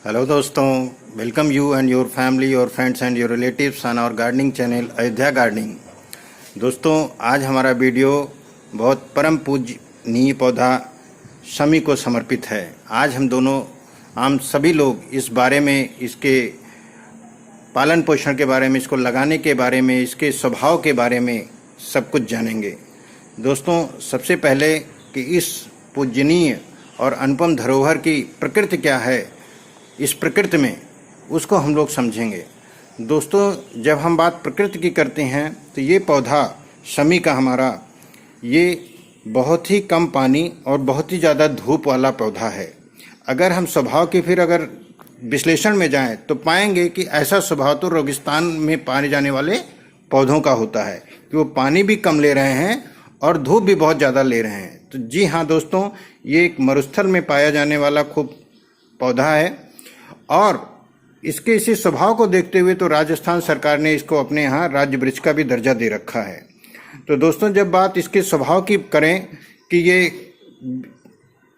Hello दोस्तों, welcome you and your family, your friends and your relatives on our gardening channel Ayodhya gardening. दोस्तों, आज हमारा video बहुत परम पूजनीय पौधा शमी को समर्पित है। आज हम सभी लोग इस बारे में, इसके पालन पोषण के बारे में, इसको लगाने के बारे में, इसके स्वभाव के बारे में सब कुछ जानेंगे। दोस्तों, सबसे पहले कि इस पूजनीय और अनुपम धरोहर की प्रकृति क्या है, इस प्रकृति में उसको हम लोग समझेंगे। दोस्तों, जब हम बात प्रकृति की करते हैं तो ये पौधा शमी का हमारा ये बहुत ही कम पानी और बहुत ही ज़्यादा धूप वाला पौधा है। अगर हम स्वभाव की फिर अगर विश्लेषण में जाएं तो पाएंगे कि ऐसा स्वभाव तो रेगिस्तान में पाए जाने वाले पौधों का होता है कि वो पानी भी कम ले रहे हैं और धूप भी बहुत ज़्यादा ले रहे हैं। तो जी हाँ दोस्तों, ये एक मरुस्थल में पाया जाने वाला खूब पौधा है और इसके इसी स्वभाव को देखते हुए तो राजस्थान सरकार ने इसको अपने यहाँ राज्य वृक्ष का भी दर्जा दे रखा है। तो दोस्तों, जब बात इसके स्वभाव की करें कि ये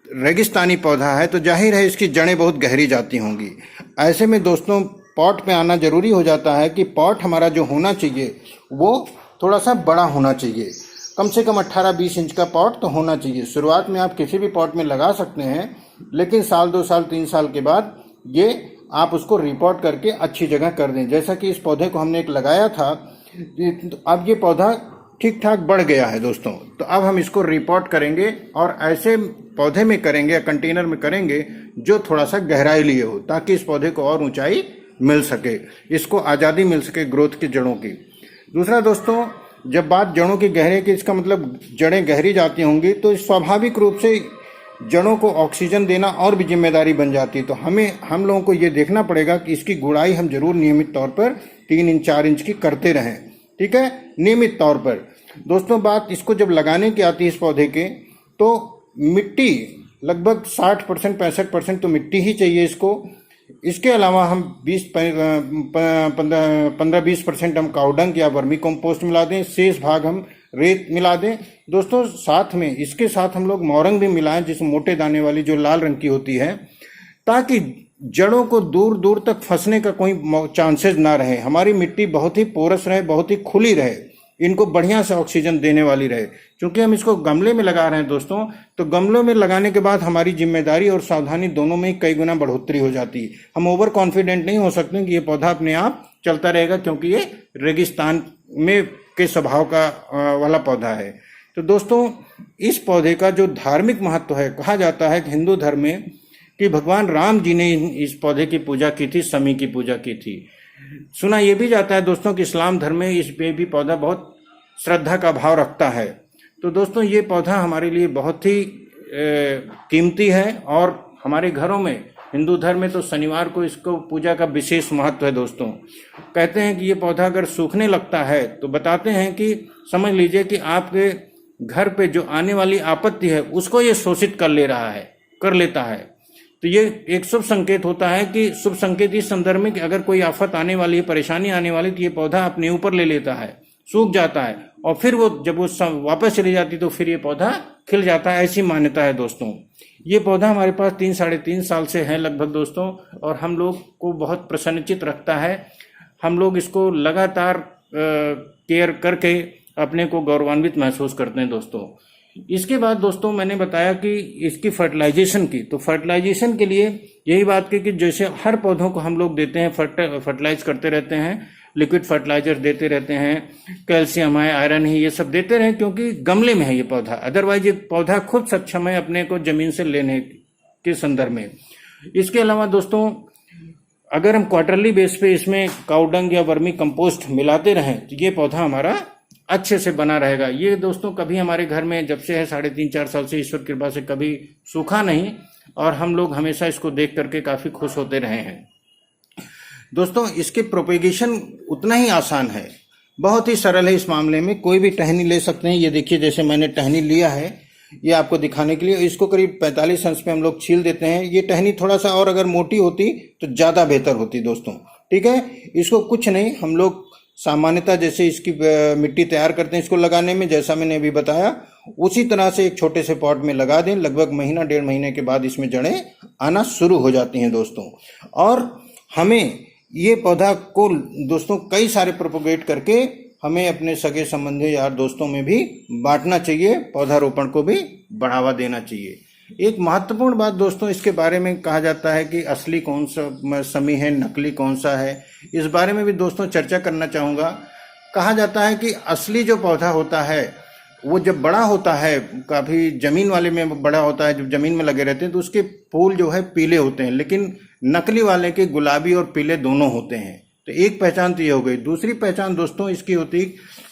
रेगिस्तानी पौधा है तो जाहिर है इसकी जड़ें बहुत गहरी जाती होंगी। ऐसे में दोस्तों, पॉट में आना जरूरी हो जाता है कि पॉट हमारा जो होना चाहिए वो थोड़ा सा बड़ा होना चाहिए। कम से कम 18-20 इंच का पॉट तो होना चाहिए। शुरुआत में आप किसी भी पॉट में लगा सकते हैं, लेकिन साल 2 साल 3 साल के बाद ये आप उसको रिपोर्ट करके अच्छी जगह कर दें। जैसा कि इस पौधे को हमने एक लगाया था, अब ये पौधा ठीक ठाक बढ़ गया है दोस्तों। तो अब हम इसको रिपोर्ट करेंगे और ऐसे पौधे में करेंगे या कंटेनर में करेंगे जो थोड़ा सा गहराई लिए हो, ताकि इस पौधे को और ऊंचाई मिल सके, इसको आज़ादी मिल सके ग्रोथ की जड़ों की। दूसरा दोस्तों, जब बात जड़ों की गहरे की, इसका मतलब जड़ें गहरी जाती होंगी तो स्वाभाविक रूप से जड़ों को ऑक्सीजन देना और भी जिम्मेदारी बन जाती है। तो हम लोगों को ये देखना पड़ेगा कि इसकी गुड़ाई हम जरूर नियमित तौर पर 3 इंच 4 इंच की करते रहें, ठीक है, नियमित तौर पर। दोस्तों, बात इसको जब लगाने की आती है इस पौधे के, तो मिट्टी लगभग 60% 65% तो मिट्टी ही चाहिए इसको। इसके अलावा हम 15-20% हम काउडंग या वर्मी कंपोस्ट मिला दें, शेष भाग हम रेत मिला दें। दोस्तों, साथ में इसके साथ हम लोग मोरंग भी मिलाएं, जिस मोटे दाने वाली जो लाल रंग की होती है, ताकि जड़ों को दूर दूर तक फंसने का कोई चांसेस ना रहे। हमारी मिट्टी बहुत ही पोरस रहे, बहुत ही खुली रहे, इनको बढ़िया से ऑक्सीजन देने वाली रहे। क्योंकि हम इसको गमले में लगा रहे हैं दोस्तों, तो गमलों में लगाने के बाद हमारी जिम्मेदारी और सावधानी दोनों में ही कई गुना बढ़ोतरी हो जाती है। हम ओवर कॉन्फिडेंट नहीं हो सकते कि ये पौधा अपने आप चलता रहेगा, क्योंकि ये रेगिस्तान में के स्वभाव का वाला पौधा है। तो दोस्तों, इस पौधे का जो धार्मिक महत्व है, कहा जाता है कि हिंदू धर्म में कि भगवान राम जी ने इस पौधे की पूजा की थी, शमी की पूजा की थी। सुना यह भी जाता है दोस्तों कि इस्लाम धर्म में इस पे भी पौधा बहुत श्रद्धा का भाव रखता है। तो दोस्तों, ये पौधा हमारे लिए बहुत ही कीमती है और हमारे घरों में, हिंदू धर्म में तो शनिवार को इसको पूजा का विशेष महत्व है दोस्तों। कहते हैं कि ये पौधा अगर सूखने लगता है तो बताते हैं कि समझ लीजिए कि आपके घर पे जो आने वाली आपत्ति है उसको ये शोषित कर लेता है। तो ये एक शुभ संकेत होता है कि शुभ संकेत इस संदर्भ में कि अगर कोई आफत आने वाली है, परेशानी आने वाली, तो ये पौधा अपने ऊपर ले लेता है, सूख जाता है और फिर वो जब वो वापस चली जाती तो फिर ये पौधा खिल जाता है। ऐसी मान्यता है दोस्तों। ये पौधा हमारे पास 3-3.5 साल से है लगभग दोस्तों, और हम लोग को बहुत प्रसन्नचित रखता है। हम लोग इसको लगातार केयर करके अपने को गौरवान्वित महसूस करते हैं दोस्तों। इसके बाद दोस्तों, मैंने बताया कि इसकी फर्टिलाइजेशन की, तो फर्टिलाइजेशन के लिए यही बात की कि जैसे हर पौधों को हम लोग देते हैं, फर्टिलाइज करते रहते हैं, लिक्विड फर्टिलाइजर देते रहते हैं, कैल्शियम है, आयरन है, ये सब देते रहें, क्योंकि गमले में है ये पौधा। अदरवाइज ये पौधा खुद सक्षम है अपने को जमीन से लेने के संदर्भ में। इसके अलावा दोस्तों, अगर हम क्वार्टरली बेस पे इसमें काउडंग या वर्मी कंपोस्ट मिलाते रहें तो ये पौधा हमारा अच्छे से बना रहेगा। ये दोस्तों कभी हमारे घर में जब से है 3.5-4 साल से, ईश्वर कृपा से कभी सूखा नहीं, और हम लोग हमेशा इसको देख करके काफी खुश होते रहे हैं दोस्तों। इसके प्रोपेगेशन उतना ही आसान है, बहुत ही सरल है। इस मामले में कोई भी टहनी ले सकते हैं। ये देखिए, जैसे मैंने टहनी लिया है, ये आपको दिखाने के लिए। इसको करीब 45 अंश पे हम लोग छील देते हैं। ये टहनी थोड़ा सा और अगर मोटी होती तो ज़्यादा बेहतर होती दोस्तों, ठीक है। इसको कुछ नहीं, हम लोग सामान्यतः जैसे इसकी मिट्टी तैयार करते हैं इसको लगाने में, जैसा मैंने अभी बताया, उसी तरह से एक छोटे से पॉट में लगा दें। लगभग महीना 1.5 महीने के बाद इसमें जड़ें आना शुरू हो जाती हैं दोस्तों। और हमें ये पौधा को दोस्तों कई सारे प्रोपोगेट करके हमें अपने सगे संबंधी यार दोस्तों में भी बांटना चाहिए, पौधारोपण को भी बढ़ावा देना चाहिए। एक महत्वपूर्ण बात दोस्तों इसके बारे में कहा जाता है कि असली कौन सा समी है, नकली कौन सा है, इस बारे में भी दोस्तों चर्चा करना चाहूँगा। कहा जाता है कि असली जो पौधा होता है वो जब बड़ा होता है, काफ़ी ज़मीन वाले में बड़ा होता है, जब ज़मीन में लगे रहते हैं तो उसके फूल जो है पीले होते हैं, लेकिन नकली वाले के गुलाबी और पीले दोनों होते हैं। तो एक पहचान तो ये हो गई। दूसरी पहचान दोस्तों इसकी होती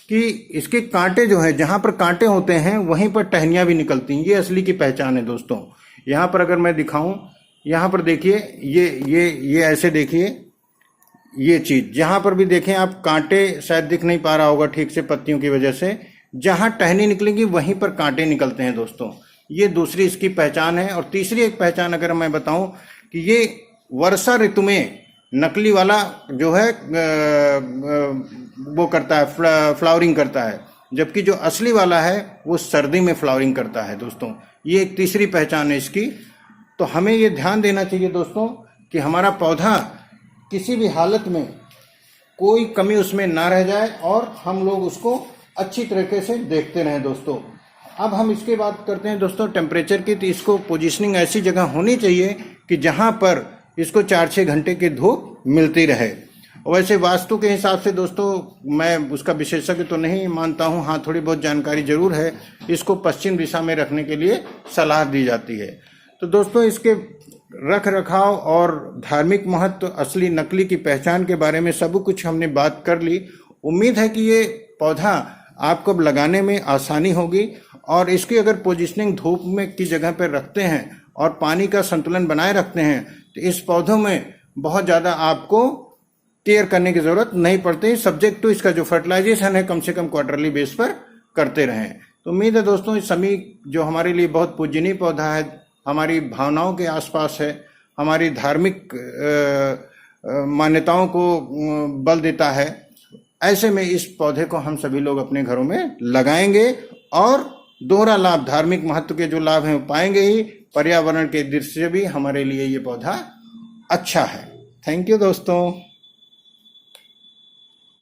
कि इसके कांटे जो है, जहाँ पर कांटे होते हैं वहीं पर टहनियाँ भी निकलती हैं। ये असली की पहचान है दोस्तों। यहाँ पर अगर मैं दिखाऊं, यहाँ पर देखिए, ये ऐसे देखिए, ये चीज़ जहाँ पर भी देखें आप, कांटे शायद दिख नहीं पा रहा होगा ठीक से पत्तियों की वजह से, जहाँ टहनी निकलेगी वहीं पर कांटे निकलते हैं दोस्तों। ये दूसरी इसकी पहचान है। और तीसरी एक पहचान अगर मैं बताऊं कि ये वर्षा ऋतु में नकली वाला जो है वो करता है, फ्लावरिंग करता है, जबकि जो असली वाला है वो सर्दी में फ्लावरिंग करता है दोस्तों। ये एक तीसरी पहचान है इसकी। तो हमें ये ध्यान देना चाहिए दोस्तों कि हमारा पौधा किसी भी हालत में कोई कमी उसमें ना रह जाए और हम लोग उसको अच्छी तरीके से देखते रहें दोस्तों। अब हम इसके बात करते हैं दोस्तों टेम्परेचर की। तो इसको पोजीशनिंग ऐसी जगह होनी चाहिए कि जहां पर इसको 4-6 घंटे की धूप मिलती रहे। वैसे वास्तु के हिसाब से दोस्तों मैं उसका विशेषज्ञ तो नहीं मानता हूं, हाँ थोड़ी बहुत जानकारी जरूर है। इसको पश्चिम दिशा में रखने के लिए सलाह दी जाती है। तो दोस्तों इसके रख रखाव और धार्मिक महत्व, असली नकली की पहचान के बारे में सब कुछ हमने बात कर ली। उम्मीद है कि ये पौधा आपको लगाने में आसानी होगी। और इसकी अगर पोजीशनिंग धूप में की जगह पर रखते हैं और पानी का संतुलन बनाए रखते हैं तो इस पौधों में बहुत ज़्यादा आपको केयर करने की ज़रूरत नहीं पड़ती। सब्जेक्ट टू इसका जो फर्टिलाइजेशन है कम से कम क्वार्टरली बेस पर करते रहें। तो उम्मीद है दोस्तों इस समी जो हमारे लिए बहुत पूजनीय पौधा है, हमारी भावनाओं के आसपास है, हमारी धार्मिक मान्यताओं को बल देता है, ऐसे में इस पौधे को हम सभी लोग अपने घरों में लगाएंगे और दोहरा लाभ, धार्मिक महत्व के जो लाभ हैं वो पाएंगे ही, पर्यावरण के दृष्टि से भी हमारे लिए ये पौधा अच्छा है। थैंक यू दोस्तों।